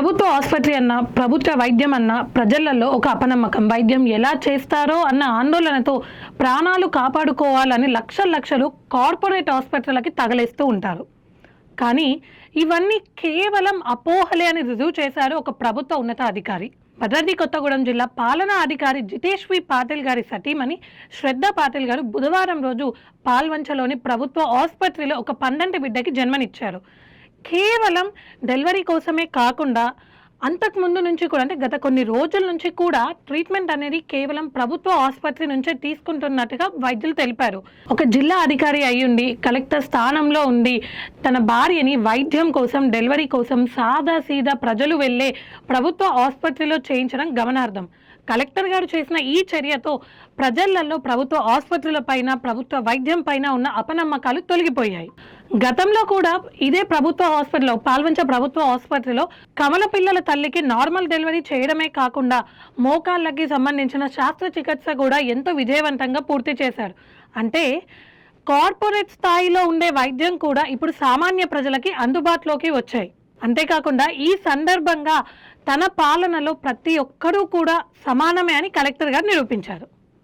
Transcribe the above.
ప్రభుత్వ ఆసుపత్రి అన్న, ప్రభుత్వ వైద్యం అన్న ప్రజలలో ఒక అపనమ్మకం. వైద్యం ఎలా చేస్తారో అన్న ఆందోళనతో ప్రాణాలు కాపాడుకోవాలని లక్షలు కార్పొరేట్ ఆసుపత్రులకి తగలేస్తూ ఉంటారు. కానీ ఇవన్నీ కేవలం అపోహలే అని రుజువు చేశారు ఒక ప్రభుత్వ ఉన్నతాధికారి. భద్రాద్రి కొత్తగూడెం జిల్లా పాలనా అధికారి జితేష్ పాటిల్ గారి సతీమణి శ్రద్ధ పాటిల్ గారు బుధవారం రోజు పాల్వంచలోని ప్రభుత్వ ఆసుపత్రిలో ఒక పండంటి బిడ్డకి జన్మనిచ్చారు. కేవలం డెలివరీ కోసమే కాకుండా అంతకుముందు నుంచి కూడా, అంటే గత కొన్ని రోజుల నుంచి కూడా ట్రీట్మెంట్ అనేది కేవలం ప్రభుత్వ ఆసుపత్రి నుంచే తీసుకుంటున్నట్టుగా వైద్యులు తెలిపారు. ఒక జిల్లా అధికారి అయ్యుండి కలెక్టర్ స్థానంలో ఉండి తన భార్యని వైద్యం కోసం, డెలివరీ కోసం సాదా ప్రజలు వెళ్ళే ప్రభుత్వ ఆసుపత్రిలో చేయించడం గమనార్హం. కలెక్టర్ గారు చేసిన ఈ చర్యతో ప్రజలలో ప్రభుత్వ ఆసుపత్రుల పైన, ప్రభుత్వ వైద్యం పైన ఉన్న అపనమ్మకాలు తొలగిపోయాయి. గతంలో కూడా ఇదే ప్రభుత్వ హాస్పిటల్లో, పాల్వంచ ప్రభుత్వ ఆసుపత్రిలో కమల పిల్లల తల్లికి నార్మల్ డెలివరీ చేయడమే కాకుండా మోకాళ్ళకి సంబంధించిన శస్త్రచికిత్స కూడా ఎంతో విజయవంతంగా పూర్తి చేశారు. అంటే కార్పొరేట్ స్థాయిలో ఉండే వైద్యం కూడా ఇప్పుడు సామాన్య ప్రజలకి అందుబాటులోకి వచ్చాయి. అంతేకాకుండా ఈ సందర్భంగా తన పాలనలో ప్రతి ఒక్కరూ కూడా సమానమే అని కలెక్టర్ గారు నిరూపించారు.